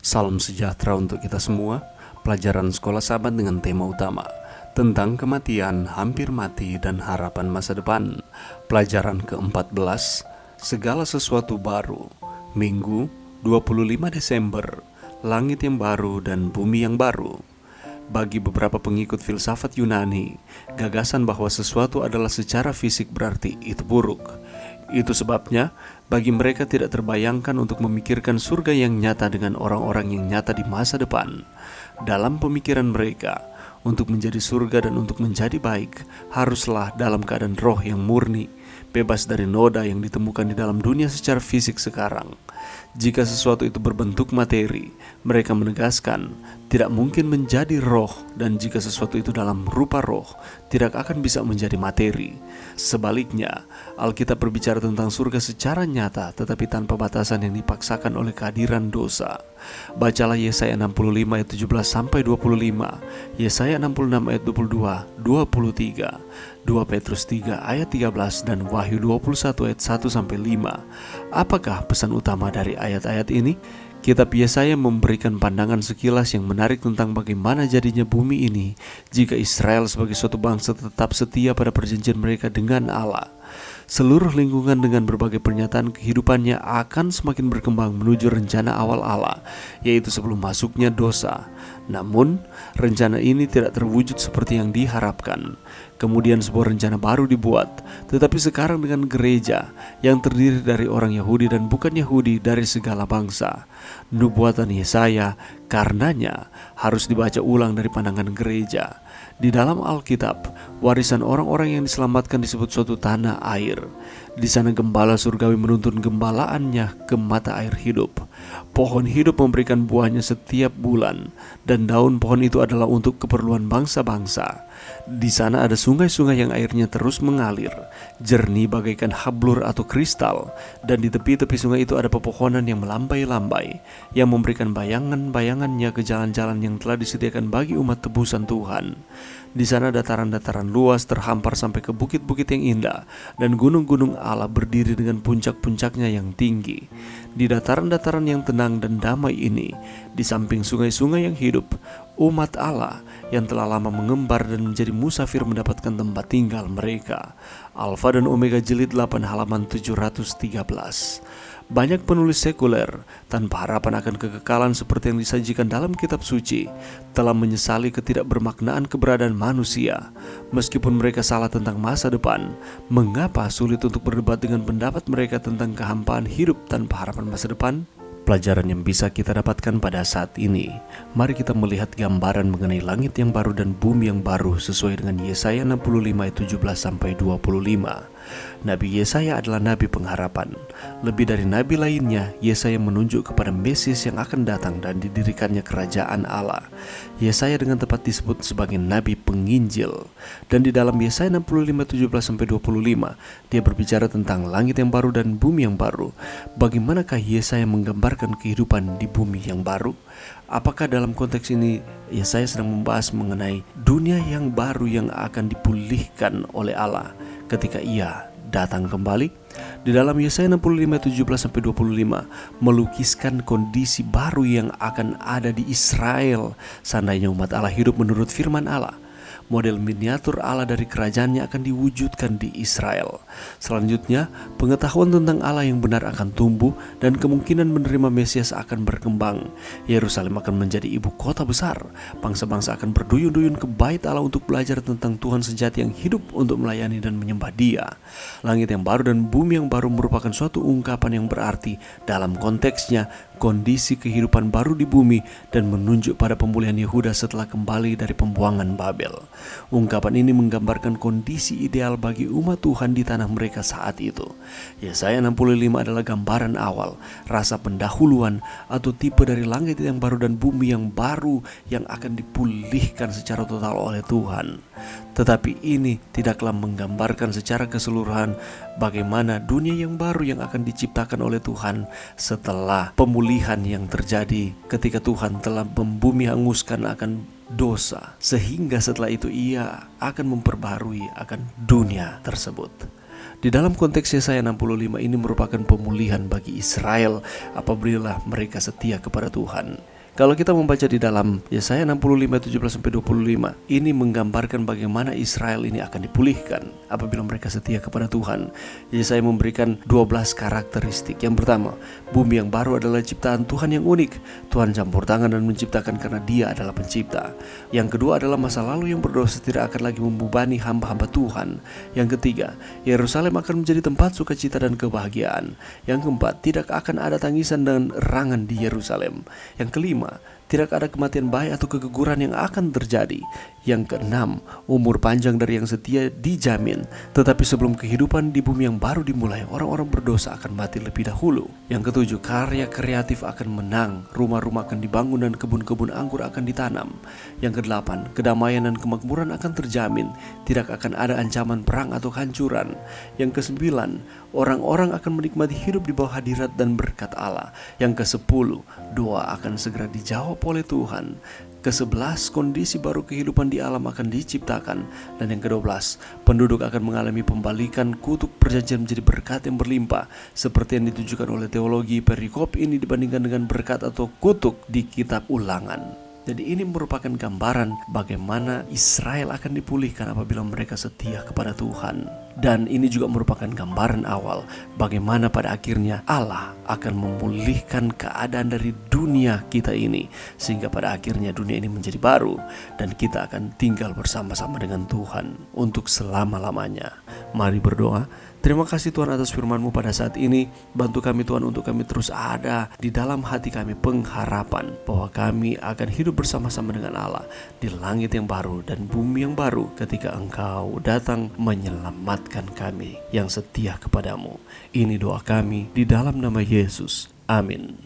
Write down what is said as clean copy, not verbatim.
Salam sejahtera untuk kita semua. Pelajaran Sekolah Sahabat dengan tema utama tentang kematian, hampir mati, dan harapan masa depan. Pelajaran ke-14, segala sesuatu baru. Minggu 25 Desember, langit yang baru dan bumi yang baru. Bagi beberapa pengikut filsafat Yunani, gagasan bahwa sesuatu adalah secara fisik berarti itu buruk. Itu sebabnya bagi mereka tidak terbayangkan untuk memikirkan surga yang nyata dengan orang-orang yang nyata di masa depan. Dalam pemikiran mereka, untuk menjadi surga dan untuk menjadi baik, haruslah dalam keadaan roh yang murni, bebas dari noda yang ditemukan di dalam dunia secara fisik sekarang. Jika sesuatu itu berbentuk materi, mereka menegaskan tidak mungkin menjadi roh, dan jika sesuatu itu dalam rupa roh, tidak akan bisa menjadi materi. Sebaliknya, Alkitab berbicara tentang surga secara nyata tetapi tanpa batasan yang dipaksakan oleh kehadiran dosa. Bacalah Yesaya 65 ayat 17 sampai 25, Yesaya 66 ayat 22, 23, 2 Petrus 3 ayat 13 dan Wahyu 21 ayat 1 sampai 5. Apakah pesan utama dari ayat-ayat ini? Kitab Yesaya memberikan pandangan sekilas yang menarik tentang bagaimana jadinya bumi ini jika Israel sebagai suatu bangsa tetap setia pada perjanjian mereka dengan Allah. Seluruh lingkungan dengan berbagai pernyataan kehidupannya akan semakin berkembang menuju rencana awal Allah, yaitu sebelum masuknya dosa. Namun, rencana ini tidak terwujud seperti yang diharapkan. Kemudian sebuah rencana baru dibuat, tetapi sekarang dengan gereja yang terdiri dari orang Yahudi dan bukan Yahudi dari segala bangsa. Nubuatan Yesaya karenanya harus dibaca ulang dari pandangan gereja. Di dalam Alkitab, warisan orang-orang yang diselamatkan disebut suatu tanah air. Di sana gembala surgawi menuntun gembalaannya ke mata air hidup. Pohon hidup memberikan buahnya setiap bulan, dan daun pohon itu adalah untuk keperluan bangsa-bangsa. Di sana ada sungai-sungai yang airnya terus mengalir, jernih bagaikan hablur atau kristal, dan di tepi-tepi sungai itu ada pepohonan yang melambai-lambai, yang memberikan bayangan-bayangannya ke jalan-jalan yang telah disediakan bagi umat tebusan Tuhan. Di sana dataran-dataran luas terhampar sampai ke bukit-bukit yang indah, dan gunung-gunung Allah berdiri dengan puncak-puncaknya yang tinggi. Di dataran-dataran yang tenang dan damai ini, di samping sungai-sungai yang hidup, umat Allah yang telah lama mengembar dan menjadi musafir mendapatkan tempat tinggal mereka. Alfa dan Omega jilid 8 halaman 713. Banyak penulis sekuler tanpa harapan akan kekekalan seperti yang disajikan dalam kitab suci telah menyesali ketidakbermaknaan keberadaan manusia. Meskipun mereka salah tentang masa depan, mengapa sulit untuk berdebat dengan pendapat mereka tentang kehampaan hidup tanpa harapan masa depan? Pelajaran yang bisa kita dapatkan pada saat ini, mari kita melihat gambaran mengenai langit yang baru dan bumi yang baru sesuai dengan Yesaya 65 ayat 17 sampai 25. Nabi Yesaya adalah nabi pengharapan. Lebih dari nabi lainnya, Yesaya menunjuk kepada Mesias yang akan datang dan didirikannya kerajaan Allah. Yesaya dengan tepat disebut sebagai nabi penginjil. Dan di dalam Yesaya 65 17 sampai 25, dia berbicara tentang langit yang baru dan bumi yang baru. Bagaimanakah Yesaya menggambarkan kehidupan di bumi yang baru? Apakah dalam konteks ini Yesaya sedang membahas mengenai dunia yang baru yang akan dipulihkan oleh Allah ketika ia datang kembali? Di dalam Yesaya 65 17 sampai 25 melukiskan kondisi baru yang akan ada di Israel seandainya umat Allah hidup menurut firman Allah. Model miniatur Allah dari kerajaannya akan diwujudkan di Israel. Selanjutnya, pengetahuan tentang Allah yang benar akan tumbuh dan kemungkinan menerima Mesias akan berkembang. Yerusalem akan menjadi ibu kota besar. Bangsa-bangsa akan berduyun-duyun ke bait Allah untuk belajar tentang Tuhan sejati yang hidup untuk melayani dan menyembah Dia. Langit yang baru dan bumi yang baru merupakan suatu ungkapan yang berarti dalam konteksnya kondisi kehidupan baru di bumi dan menunjuk pada pemulihan Yehuda setelah kembali dari pembuangan Babel. Ungkapan ini menggambarkan kondisi ideal bagi umat Tuhan di tanah mereka saat itu. Yesaya 65 adalah gambaran awal, rasa pendahuluan atau tipe dari langit yang baru dan bumi yang baru yang akan dipulihkan secara total oleh Tuhan. Tetapi ini tidaklah menggambarkan secara keseluruhan bagaimana dunia yang baru yang akan diciptakan oleh Tuhan setelah pemulihan yang terjadi ketika Tuhan telah membumi hanguskan akan dosa, sehingga setelah itu ia akan memperbaharui akan dunia tersebut. Di dalam konteks Yesaya 65 ini merupakan pemulihan bagi Israel apabila mereka setia kepada Tuhan. Kalau kita membaca di dalam Yesaya 65 17-25, ini menggambarkan bagaimana Israel ini akan dipulihkan apabila mereka setia kepada Tuhan. Yesaya memberikan 12 karakteristik. Yang pertama, bumi yang baru adalah ciptaan Tuhan yang unik. Tuhan campur tangan dan menciptakan karena Dia adalah pencipta. Yang kedua adalah masa lalu yang berdosa tidak akan lagi membebani hamba-hamba Tuhan. Yang ketiga, Yerusalem akan menjadi tempat sukacita dan kebahagiaan. Yang keempat, tidak akan ada tangisan dan erangan di Yerusalem. Yang kelima, tidak ada kematian bayi atau keguguran yang akan terjadi. Yang keenam, umur panjang dari yang setia dijamin. Tetapi sebelum kehidupan di bumi yang baru dimulai, orang-orang berdosa akan mati lebih dahulu. Yang ketujuh, karya kreatif akan menang, rumah-rumah akan dibangun dan kebun-kebun anggur akan ditanam. Yang kedelapan, kedamaian dan kemakmuran akan terjamin. Tidak akan ada ancaman perang atau kehancuran. Yang kesembilan, orang-orang akan menikmati hidup di bawah hadirat dan berkat Allah. Yang kesepuluh, doa akan segera dijawab oleh Tuhan. Ke-11, kondisi baru kehidupan di alam akan diciptakan. Dan yang ke-12, penduduk akan mengalami pembalikan kutuk perjanjian menjadi berkat yang berlimpah, seperti yang ditujukan oleh teologi perikop ini dibandingkan dengan berkat atau kutuk di kitab Ulangan. Jadi ini merupakan gambaran bagaimana Israel akan dipulihkan apabila mereka setia kepada Tuhan. Dan ini juga merupakan gambaran awal bagaimana pada akhirnya Allah akan memulihkan keadaan dari dunia kita ini, sehingga pada akhirnya dunia ini menjadi baru dan kita akan tinggal bersama-sama dengan Tuhan untuk selama-lamanya. Mari berdoa. Terima kasih Tuhan atas firman-Mu pada saat ini. Bantu kami Tuhan untuk kami terus ada di dalam hati kami pengharapan bahwa kami akan hidup bersama-sama dengan Allah di langit yang baru dan bumi yang baru ketika Engkau datang menyelamatkan kami yang setia kepadamu. Ini doa kami di dalam nama Yesus. Amin.